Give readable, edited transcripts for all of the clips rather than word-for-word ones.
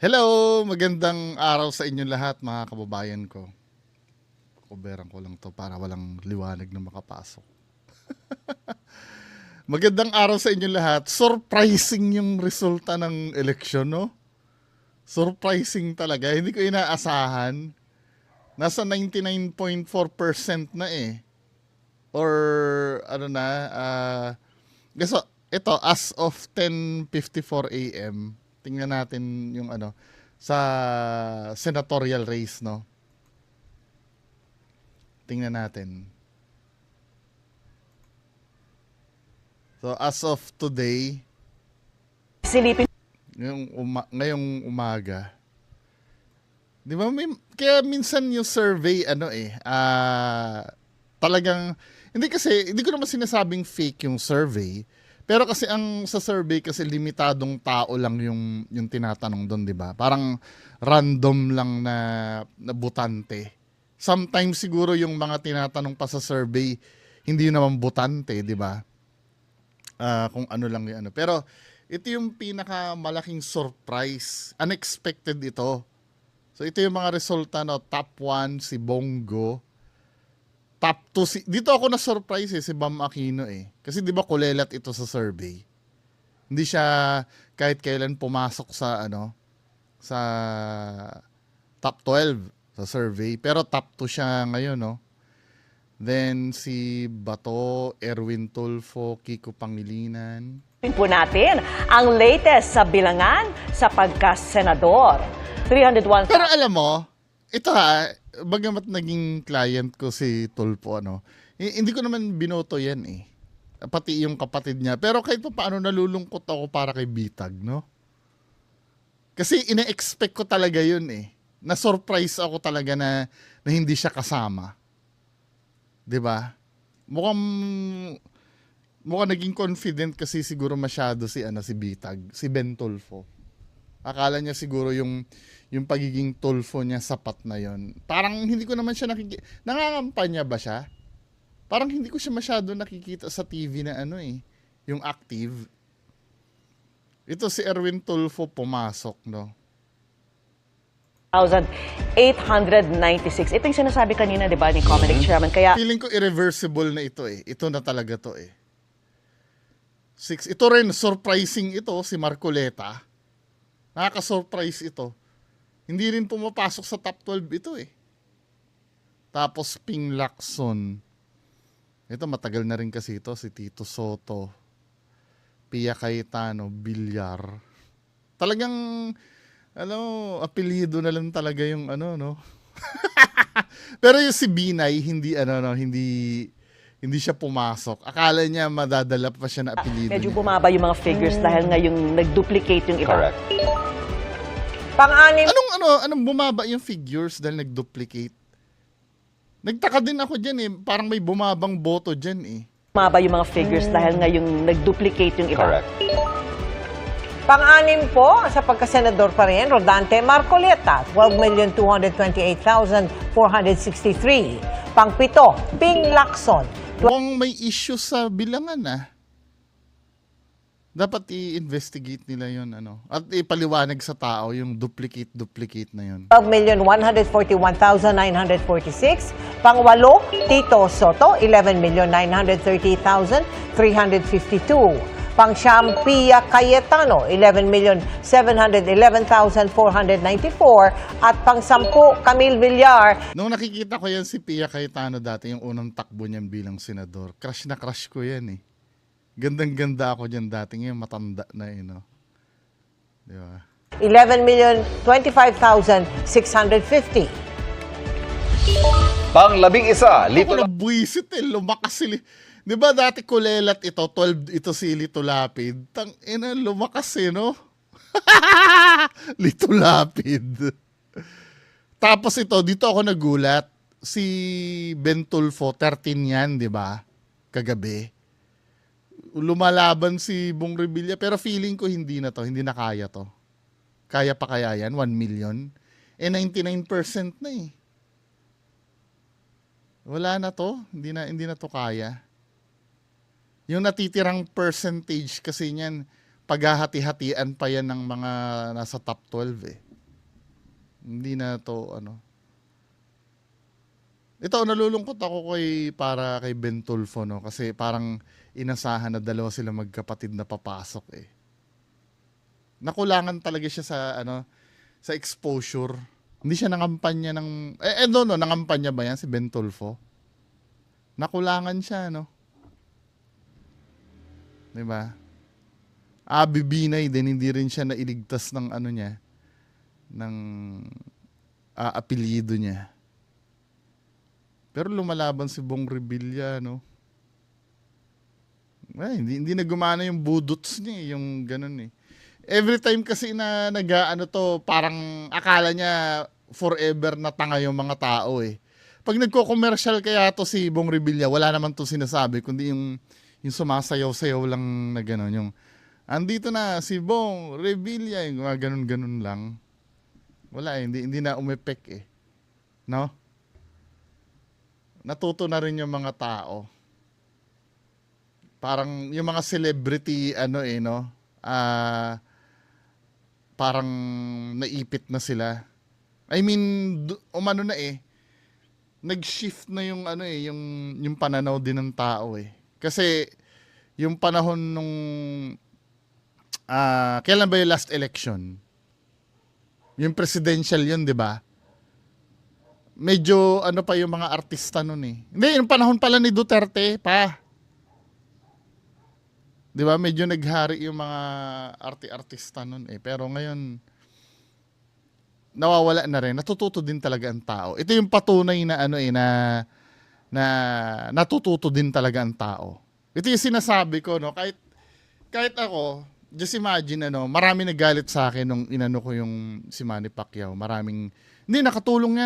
Hello! Magandang araw sa inyong lahat mga kababayan ko. Coveran ko lang to para walang liwanag na makapasok. Magandang araw sa inyong lahat. Surprising yung resulta ng eleksyon, no? Surprising talaga. Hindi ko inaasahan. Nasa 99.4% na eh. Or ano na, so, ito as of 10:54 AM, tingnan natin yung sa senatorial race, no? Tingnan natin. So as of today, Silipin ngayong umaga, di ba kaya minsan yung survey talagang hindi ko naman sinasabing fake yung survey, pero kasi ang sa survey kasi limitadong tao lang yung tinatanong doon, di ba? Parang random lang na botante. Sometimes siguro yung mga tinatanong pa sa survey hindi naman botante, di ba? Kung ano lang yung ano. Pero ito yung pinakamalaking surprise. Unexpected ito. So ito yung mga resulta, no? Top 1 si Bongo. Top 2 dito ako na surprise si Bam Aquino eh. Kasi 'di ba kulelat ito sa survey. Hindi siya kahit kailan pumasok sa sa top 12 sa survey, pero top 2 siya ngayon, no. Then si Bato, Erwin Tulfo, Kiko Pangilinan. po natin ang latest sa bilangan sa pagka-senador. 301. Pero alam mo, ito bagamat naging client ko si Tulfo, hindi ko naman binoto yan eh. Pati yung kapatid niya. Pero kahit pa paano nalulungkot ako para kay Bitag, no? Kasi ina-expect ko talaga yun eh. Na-surprise ako talaga na hindi siya kasama. 'Di ba? Mukhang naging confident kasi siguro masyado si Bitag, si Ben Tulfo. Akala niya siguro yung pagiging Tulfo niya sapat na yon. Parang hindi ko naman siya nangangampanya ba siya? Parang hindi ko siya masyado nakikita sa TV na yung active. Ito si Erwin Tulfo pumasok, no? 1,896. Ito yung sinasabi kanina, di ba, ni Comelec Chairman. Kaya Feeling ko irreversible na ito eh. Ito na talaga to eh. Ito rin, surprising ito, si Marcoleta. Nakaka-surprise ito. Hindi rin pumapasok sa top 12 ito eh. Tapos Ping Lacson. Ito matagal na rin kasi ito, si Tito Soto. Pia Cayetano, Villar. Talagang apelyido na lang talaga yung no. Pero yung si Binay, hindi siya pumasok. Akala niya madadala pa siya na apelyido medyo niya. bumaba yung mga figures dahil nga yung nag-duplicate yung iba. Correct. Pang-anim. Anong bumaba yung figures dahil nag-duplicate? Nagtaka din ako dyan eh. Parang may bumabang boto dyan eh. Bumaba yung mga figures dahil nga yung nag-duplicate yung iba. Correct. Pang-anim po sa pagkasenador pa rin, Rodante Marcoleta, 12,228,463. Pang-pito, Ping Lacson, Mukhang may issue sa bilangan Dapat i-investigate nila yun At ipaliwanag sa tao yung duplicate na yun. 12,141,946. Pang-walo, Tito Soto, 11,930,352. Pang-siyam, Pia Cayetano, 11,711,494. At pang-sampu, Camille Villar. Nung nakikita ko yan si Pia Cayetano dati, yung unang takbo niyan bilang senador, crush na crush ko yan eh. Gandang-ganda ako dyan dati, ngayon matanda na Di ba? 11,025,650. Pang-11, Ako nabwisit lumakas sila. Di ba dati kulelat ito, 12 ito si Lito Lapid. Lumakas no? Lito Lapid. Tapos dito ako nagulat. Si Ben Tulfo, 13 yan, di ba? Kagabi. Lumalaban si Bong Revilla, pero feeling ko hindi na kaya to. Kaya pa kaya yan? 1 million? 99% na eh. Wala na to. Hindi na to kaya. Yung natitirang percentage kasi niyan, paghahati-hatian pa yan ng mga nasa top 12 eh. Hindi na to ano. Ito nalulungkot ako para kay Ben Tulfo, no, kasi parang inasahan na dalawa sila magkapatid na papasok eh. Nakulangan talaga siya sa ano, sa exposure. Hindi siya nangampanya ng no, nangampanya ba yan si Ben Tulfo? Nakulangan siya, no. 'Di ba? Abi Binay din, hindi rin siya nailigtas ng ano niya, ng apelyido niya. Pero lumalaban si Bong Revilla, no? Hindi na gumana yung budots niya, yung ganun eh. Every time kasi na nag-ano to, parang akala niya forever na tanga yung mga tao eh. Pag nagko-commercial kaya to si Bong Revilla, wala naman to sinasabi, kundi yung sumasayaw-sayaw lang na gano'n, yung andito na si Bong Revilla, yung mga ganun-ganun lang. Wala eh, hindi na umepek eh. No? Natuto na rin yung mga tao. Parang yung mga celebrity, ano eh, no? Parang naipit na sila. I mean, umano na eh. Nag-shift na yung ano eh, yung pananaw din ng tao eh. Kasi yung panahon nung kailan ba yung last election? Yung presidential yun, 'di ba? Medyo ano pa yung mga artista nun eh. Hindi, yung panahon pala ni Duterte pa. 'Di ba? Medyo naghari yung mga artista nun eh. Pero ngayon nawawala na rin. Natututo din talaga ang tao. Ito yung patunay na ano eh na natututo din talaga ang tao. Ito yung sinasabi ko, no, kahit ako, just imagine ano, marami nagalit sa akin nung inano ko yung si Manny Pacquiao. Hindi nakatulong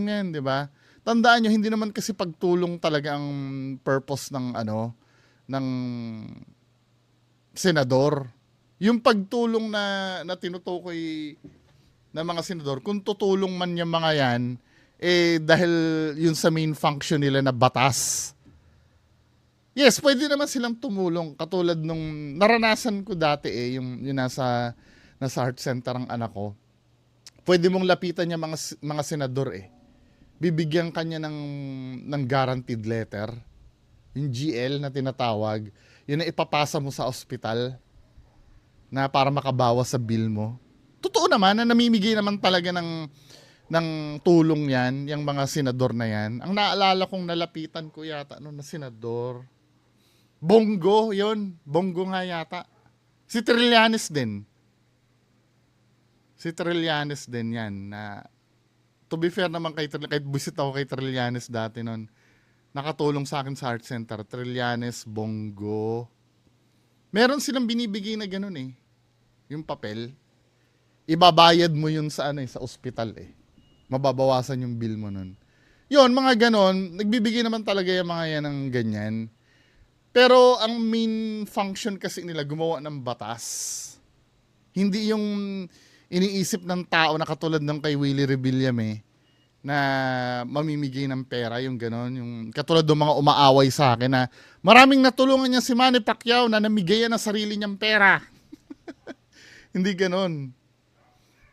yan, 'di ba? Tandaan nyo, hindi naman kasi pagtulong talaga ang purpose ng ano, ng senador. Yung pagtulong na tinutukoy ng mga senador, kung tutulong man yung mga yan, eh dahil yun sa main function nila na batas. Yes, pwede naman silang tumulong. Katulad nung naranasan ko dati eh, yung nasa heart center ang anak ko. Pwede mong lapitan niya mga senador eh. Bibigyan kanya ng guaranteed letter. Yung GL na tinatawag. Yun na ipapasa mo sa ospital na para makabawas sa bill mo. Totoo naman na namimigay naman talaga ng tulong yan, yung mga senador na yan. Ang naalala kong nalapitan ko yata na senador, Bongo, yon, Bongo nga yata. Si Trillanes din yan. Na, to be fair naman kahit visit ako kay Trillanes dati nun, nakatulong sa akin sa Heart Center. Trillanes, Bongo. Meron silang binibigay na ganun eh. Yung papel. Ibabayad mo yun sa sa ospital eh. Mababawasan yung bill mo nun. Yun, mga ganon, nagbibigay naman talaga yung mga yan ng ganyan. Pero ang main function kasi nila, gumawa ng batas. Hindi yung iniisip ng tao na katulad ng kay Willie Rebillame na mamimigay ng pera, yung ganon. Yung katulad ng mga umaaway sa akin na maraming natulungan niya si Manny Pacquiao na namigayan na sarili niyang pera. Hindi ganon.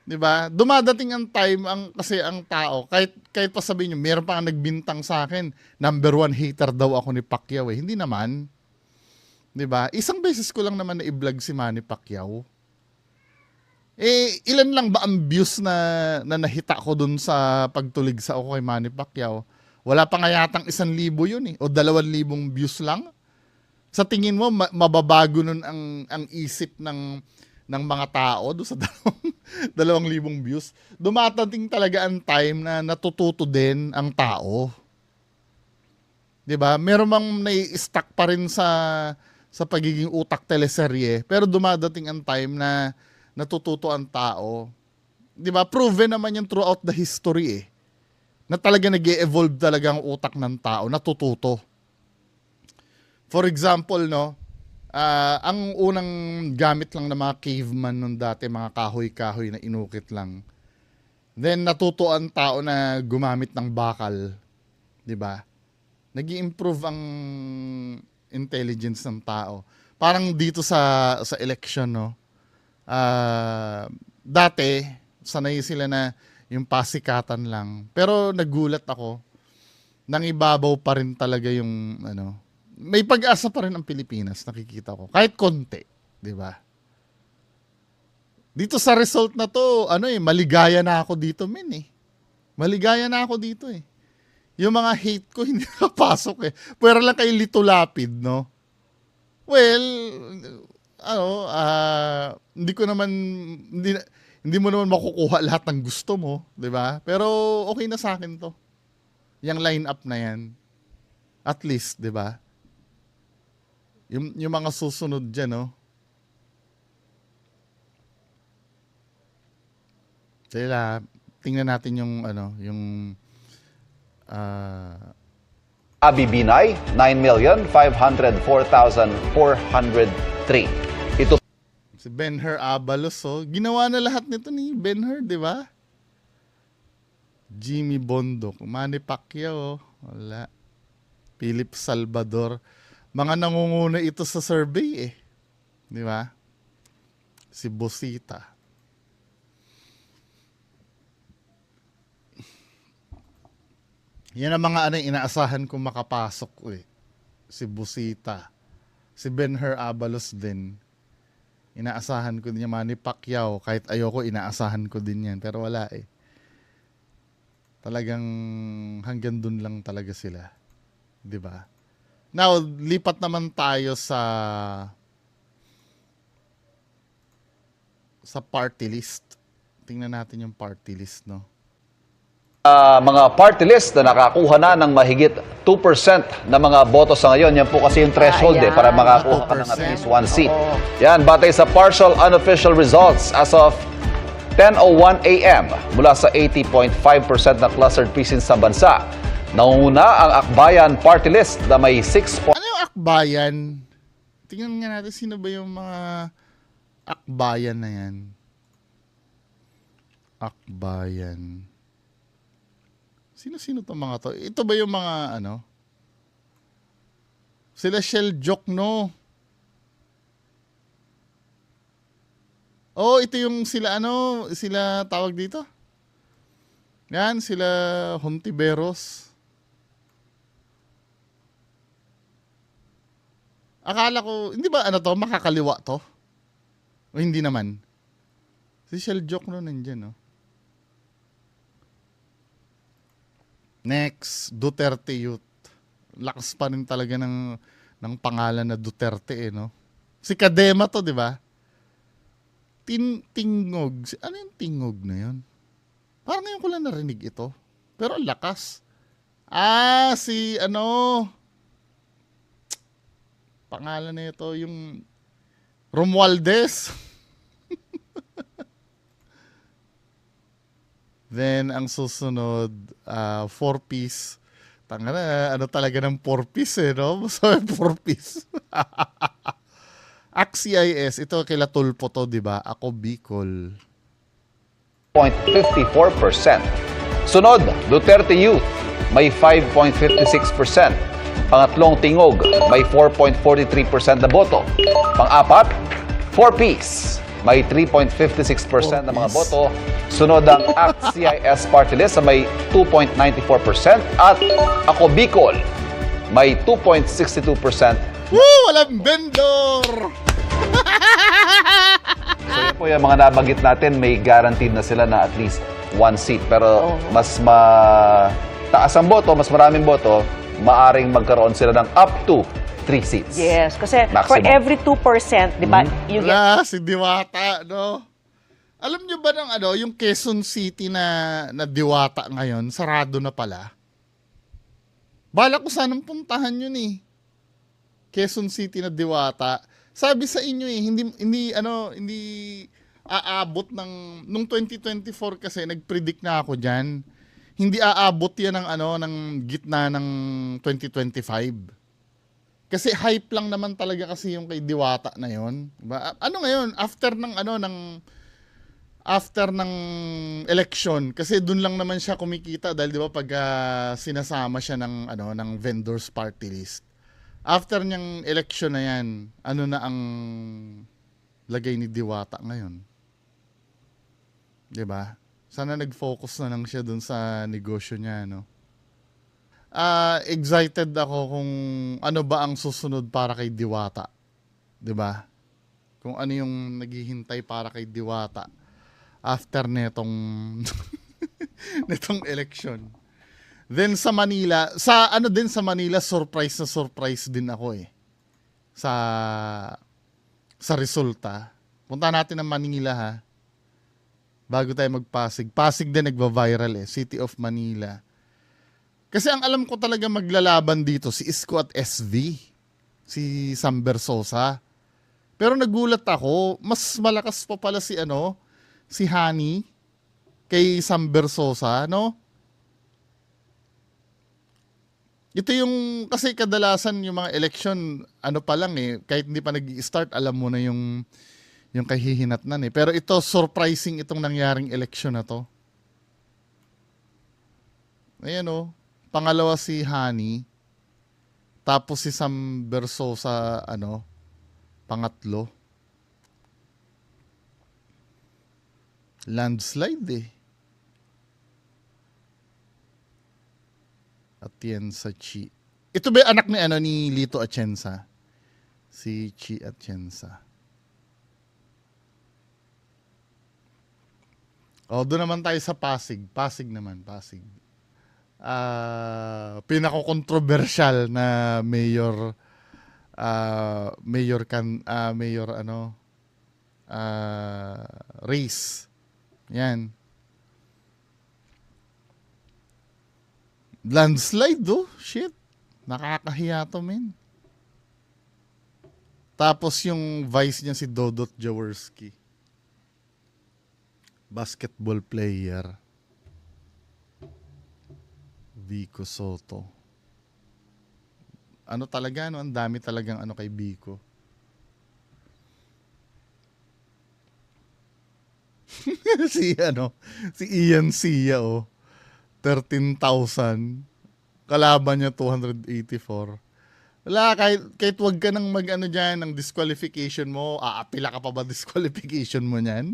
'Di ba? Dumadating ang time kasi ang tao, kahit pa sabihin niyo, meron pa nagbintang sa akin, number 1 hater daw ako ni Pacquiao eh. Hindi naman. 'Di ba? Isang beses ko lang naman na i-vlog si Manny Pacquiao. Eh, ilan lang ba ang views na nahita ko dun sa pagtulig sa ako kay Manny Pacquiao? Wala pa nga yatang 1,000 yun eh, o 2,000 views lang. Sa tingin mo, mababago nun ang isip ng mga tao do sa 2,000 views? Dumatating talaga ang time na natututo din ang tao. 'Di ba? Meron mang nai-stuck pa rin sa pagiging utak teleserye, pero dumadating ang time na natututo ang tao. 'Di ba? Proven naman yan throughout the history eh. Na talaga nag-e-evolve talaga ang utak ng tao, natututo. For example, no, ang unang gamit lang ng mga caveman nung dati, mga kahoy-kahoy na inukit lang. Then natuto ang tao na gumamit ng bakal, 'di ba? Nag-i-improve ang intelligence ng tao. Parang dito sa election, no. Dati sanay sila na yung pasikatan lang. Pero nagulat ako, nang ibabaw pa rin talaga yung ano, may pag-asa pa rin ang Pilipinas, nakikita ko. Kahit konti, di ba? Dito sa result na to, maligaya na ako dito, men eh. Maligaya na ako dito eh. Yung mga hate ko hindi nakapasok eh. Pero lang kay Lito Lapid, no? Well, hindi ko naman, hindi mo naman makukuha lahat ng gusto mo, di ba? Pero okay na sa akin to. Yung line-up na yan. At least, di ba? Yung mga susunod dyan, no? Sila, tingnan natin yung, Abi Binay, 9,504,403. Ito si Ben-Hur Abalos, oh. Ginawa na lahat nito ni Ben-Hur, di ba? Jimmy Bondoc, Manny Pacquiao, wala. Philip Salvador. Mga nangunguna ito sa survey eh. Di ba? Si Bosita. Yan ang mga inaasahan kong makapasok eh. Si Bosita. Si Ben-Hur Abalos din. Inaasahan ko din yan. Manny Pacquiao. Kahit ayoko, inaasahan ko din yan. Pero wala eh. Talagang hanggang dun lang talaga sila. 'Di ba? Now, lipat naman tayo sa party list. Tingnan natin yung party list, no? mga party list na nakakuha na ng mahigit 2% na mga boto sa ngayon. Yan po kasi yung threshold Ayan. para makakuha ka ng at 2%. least one seat. Yan, batay sa partial unofficial results as of 10:01 a.m. mula sa 80.5% na clustered precincts sa bansa. Nangunguna ang Akbayan Party List na may 6. Ano yung akbayan? Tingnan nga natin sino ba yung mga akbayan na yan. Akbayan. Sino-sino to mga to? Ito ba yung mga Sila Shell Jokno. Oh, ito yung sila sila tawag dito. Yan, sila Hontiveros. Akala ko, hindi ba to, makakaliwa to? O hindi naman? Si Shell Jokno nandyan, no? Next, Duterte Youth. Lakas pa rin talaga ng pangalan na Duterte, no? Si Kadema to, di ba? Tingog. Ano yung tingog na yun? Parang ngayon ko lang narinig ito. Pero ang lakas. Si pangalan na ito, yung Romualdez. Then, ang susunod, 4-piece. Tanga na, talaga ng 4-piece no? Sabi 4-piece. ACT-CIS, ito kila Tulpo to, di ba? Ako Bicol. 0.54%. Sunod, Duterte Youth, may 5.56%. Pangatlong Tingog, may 4.43% na boto. Pang-apat, 4-piece, may 3.56% na mga boto. Sunod ang ACT-CIS Party List na may 2.94%. At Ako Bicol, may 2.62%. Woo! Walang vendor! So yun po yung mga nabanggit natin, may guaranteed na sila na at least one seat. Pero mas mataas ang boto, mas maraming boto, maaring magkaroon sila ng up to 3 seats. Yes, kasi for Maximum. every 2%, di ba, you get Wala, si Diwata, no? Alam nyo ba yung Quezon City na Diwata ngayon, sarado na pala? Bala ko sanang puntahan yun eh. Quezon City na Diwata. Sabi sa inyo hindi aabot nung 2024 kasi nagpredict na ako diyan. Hindi aabot 'yan ng gitna ng 2025. Kasi hype lang naman talaga kasi yung kay Diwata na 'yon, diba? Ngayon after ng election kasi doon lang naman siya kumikita dahil 'di ba pag sinasama siya ng vendors party list. After niyang election na yan, na ang lagay ni Diwata ngayon? 'Di ba? Sana nag-focus na lang siya dun sa negosyo niya, no? Excited ako kung ano ba ang susunod para kay Diwata. 'Di ba? Kung ano yung naghihintay para kay Diwata after netong netong election. Then sa Manila, sa Manila, surprise na surprise din ako eh. Sa resulta. Punta natin ng Manila ha. Bago tayo magpasig. Pasig din nagva-viral eh. City of Manila. Kasi ang alam ko talaga maglalaban dito si Isko at SV. Si Sam Bersosa. Pero nagulat ako, mas malakas pa pala si Hani kay Sam Bersosa, no? Ito yung, kasi kadalasan yung mga election, pa lang eh, kahit hindi pa nag-i-start, alam mo na yung kahihinatnan eh. Pero ito, surprising itong nangyaring election na to. Ayan o. Pangalawa si Hani. Tapos si Sam Bersosa, pangatlo. Landslide eh. Atienza Chi. Ito ba anak ni Lito Atienza? Si Chi Atienza. Doon naman tayo sa Pasig. Pasig. Pinako-controversial na mayor race. Yan. Landslide shit. Nakakahiya to, men. Tapos yung vice niya si Dodot Jaworski. Basketball player. Vico Soto. Ang dami talagang kay Vico. si Ian Sia 13,000. Kalaban niya 284. Wala, kahit wag ka nang dyan ng disqualification mo, aapila ka pa ba disqualification mo niyan?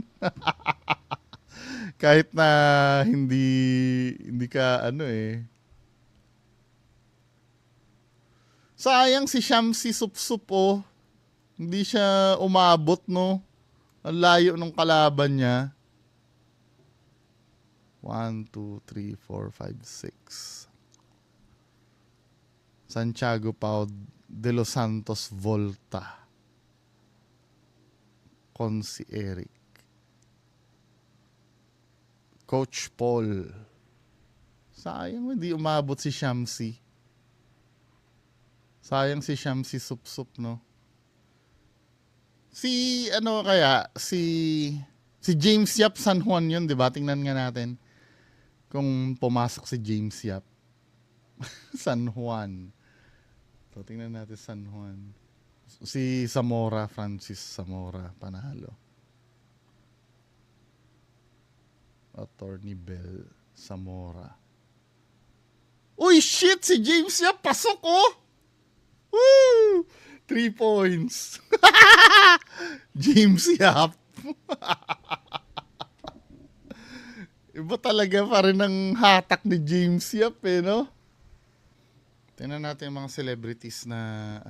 Kahit na hindi ka Sayang si Shamsi Supsup hindi siya umabot, no? Ang layo nung kalaban niya. 1, 2, 3, 4, 5, 6. Santiago Pau de los Santos Volta. Consi Eric. Coach Paul. Sayang hindi umabot si Shamsi. Sayang si Shamsi Supsup, no? Si James Yap San Juan yun, di ba? Tingnan nga natin kung pumasok si James Yap. San Juan. So, tingnan natin San Juan. Si Zamora, Francis Zamora, panalo. Attorney Bell Zamora. Uy, shit! Si James Yap, pasok, Woo! 3 points. James Yap. Iba talaga pa rin ang hatak ni James Yap, no? Tingnan natin yung mga celebrities na,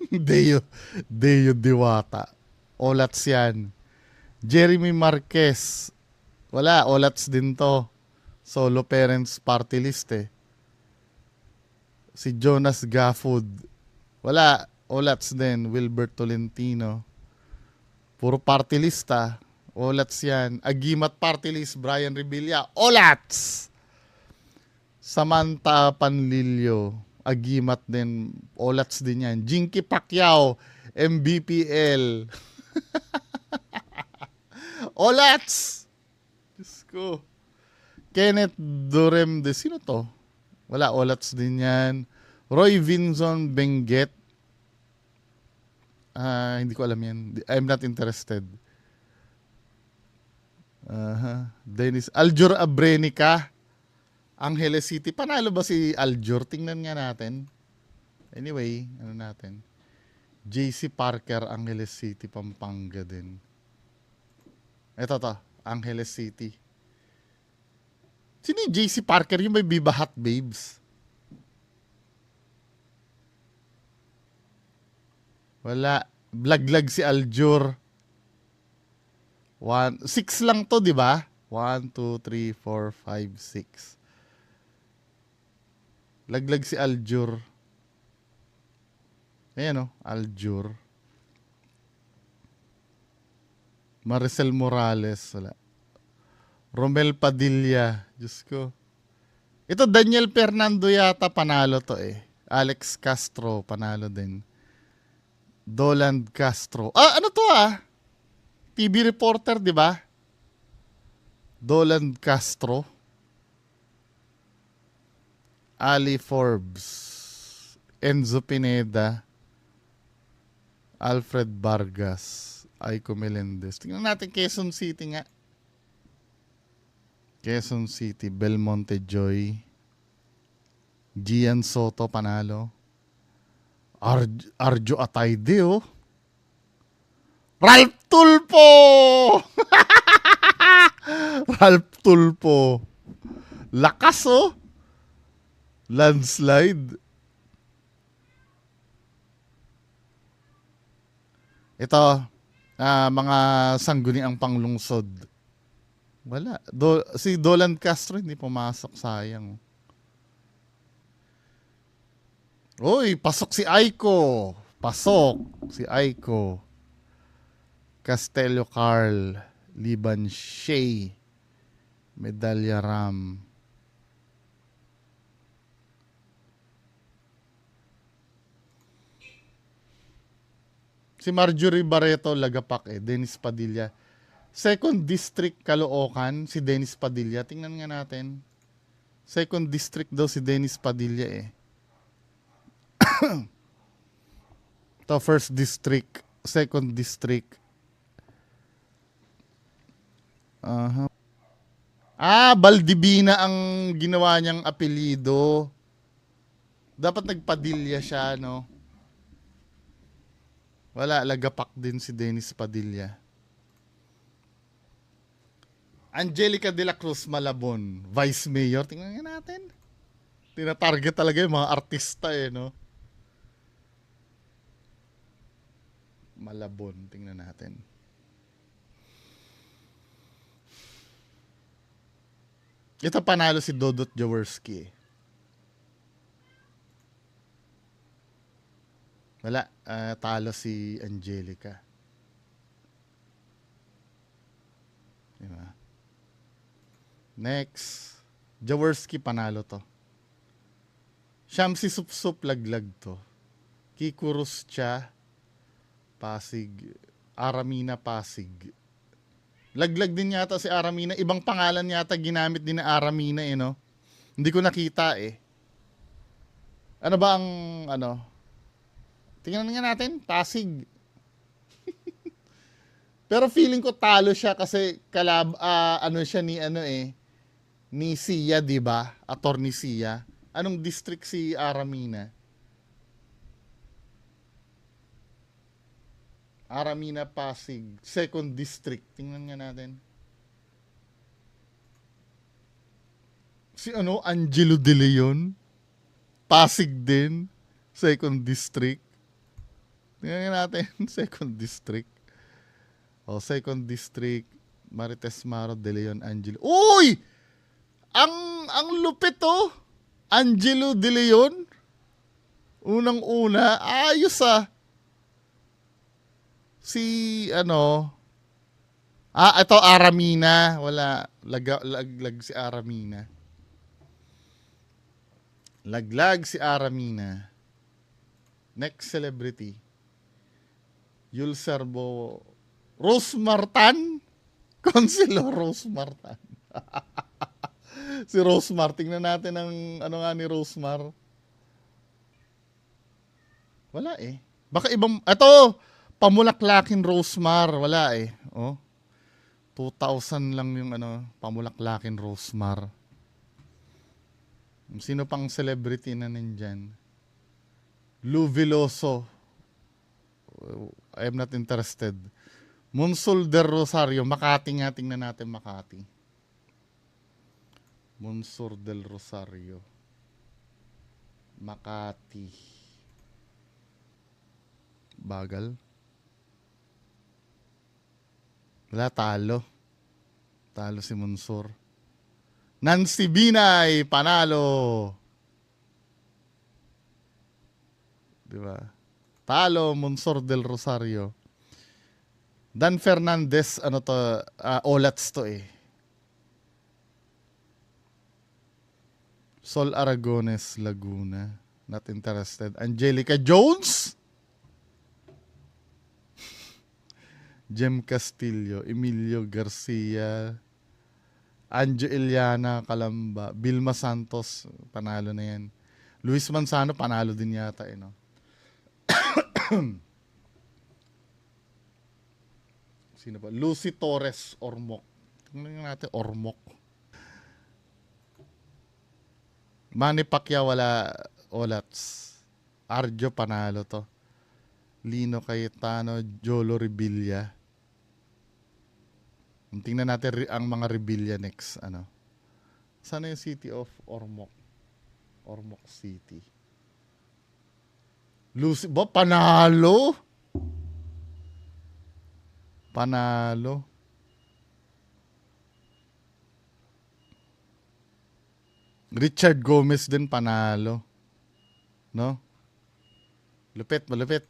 Deo Diwata. Olats yan. Jeremy Marquez. Wala, Olats din to. Solo Parents Party List Si Jonas Gafford. Wala, Olats din. Wilbert Tolentino. Puro party list Olats yan. Agimat Party List, Brian Revilla. Olats! Samantha Panlilio. Agimat din. Olats din yan. Jinky Pacquiao. MBPL. Olats! Diyos ko. Kenneth Durem de sino to? Wala, Olats din yan. Roy Vinson Benguet. Hindi ko alam yan. I'm not interested. Dennis Aljur Abrenica. Angeles City. Panalo ba si Aljur? Tingnan nga natin. Anyway, ano natin? JC Parker, Angeles City, Pampanga din. Ito to, Angeles City. Sino yung JC Parker? Yung may Viva Hot Babes? Wala. Blaglag si Aljur. 6 lang to, di ba? 1, 2, 3, 4, 5, 6. Laglag si Aljur. Ayan o, Aljur. Maricel Morales, wala. Romel Padilla, Diyos ko. Ito, Daniel Fernando yata panalo to eh. Alex Castro, panalo din. Doland Castro. Ano to TV reporter, di ba? Doland Castro. Ali Forbes. Enzo Pineda. Alfred Vargas. Aiko Melendez. Tingnan natin Quezon City nga. Quezon City. Belmonte Joy. Gian Soto panalo. Arjo Atayde oh. Ralph Tulpo! Ralph Tulpo. Lakas oh. Landslide. Ito, mga sangguniang panglungsod. Wala. Si Dolan Castro hindi pumasok, sayang. Uy, pasok si Aiko. Pasok si Aiko. Castello Carl. Liban Shea. Medalya Ram. Si Marjorie Barreto, Lagapak eh. Dennis Padilla. Second District, Caloocan, si Dennis Padilla. Tingnan nga natin. Second District daw si Dennis Padilla eh. To First District, Second District. Baldibina ang ginawa niyang apelyido. Dapat nagpadilya siya, no? Wala, Lagapak din si Dennis Padilla. Angelica de la Cruz Malabon, Vice Mayor. Tingnan nga natin. Tinatarget talaga yung mga artista eh, no? Malabon, tingnan natin. Ito panalo si Dodot Jaworski. Wala, talo si Angelica. Diba? Next, Jaworski panalo to. Shamsi Supsup laglag to. Kikurus Cha, Pasig. Aramina Pasig. Laglag din yata si Aramina. Ibang pangalan yata ginamit din na Aramina eh, no? Hindi ko nakita eh. Ano ba ang, tingnan nga natin, Pasig. Pero feeling ko talo siya kasi siya ni Sia, di ba? Attorney Sia. Anong district si Aramina? Aramina Pasig, Second District. Tingnan nga natin. Si Angelo De Leon. Pasig din. Second District. Tingnan nga natin. Second District. Second District. Marites Maro, De Leon, Angelo. Uy! Ang lupit Angelo De Leon. Unang-una. Ayos Si ito Aramina. Wala. Laglag si Aramina. Laglag si Aramina. Next celebrity. Yul Serbo. Rose Martan. Councilor Rose Martan. Si Rosemar. Tingnan natin ang ni Rosemar. Wala eh. Baka ibang, Pamulaklakin Rosemar. Wala eh. 2,000 lang yung Pamulaklakin Rosemar. Sino pang celebrity na nandyan? Lou Veloso. I am not interested. Monsul del Rosario. Makati nga. Tingnan natin Makati. Monsur del Rosario. Makati. Bagal. Wala, talo. Talo si Monsur. Nancy Binay, panalo. Diba? Talo, Monsur del Rosario. Dan Fernandez, ano to, Olats to eh. Sol Aragones, Laguna. Not interested. Angelica Jones? Jem Castillo, Emilio Garcia, Anjo Iliana Calamba, Vilma Santos, panalo na yan. Luis Manzano, panalo din yata no? Sino ba? Lucy Torres, Ormoc. Tingnan natin, Ormoc. Manny Pacquiao, wala. Olats. Arjo, panalo to. Lino Cayetano, Jolo Revilla. Tingnan natin ang mga Revilla next. Ano? Sana yung City of Ormoc? Ormoc City. Lucy, ba? Panalo? Panalo. Richard Gomez din panalo. No? Lupit, malupit.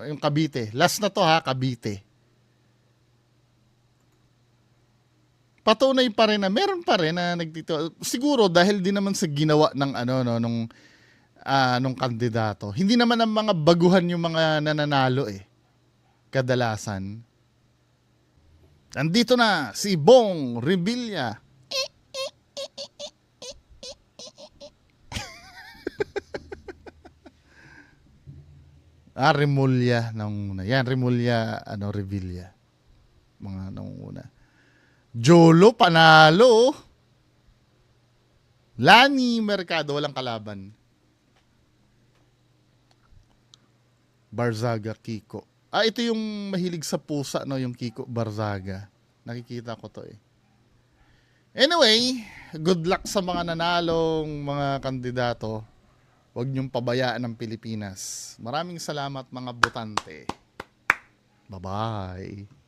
Yung Cavite. Last na to ha, Cavite. Patunay pa rin na meron pa rin na nagtito. Siguro dahil din naman sa ginawa ng nung kandidato. Hindi naman ang mga baguhan yung mga nananalo eh. Kadalasan. Andito na si Bong Revilla. Remulla nung una. Yan, Remulla, Revilla. Mga nung una. Jolo, panalo. Lani Mercado, walang kalaban. Barzaga, Kiko. Ito yung mahilig sa pusa, no? Yung Kiko Barzaga. Nakikita ko to eh. Anyway, good luck sa mga nanalong mga kandidato. Huwag niyong pabayaan ang Pilipinas. Maraming salamat mga botante. Bye-bye.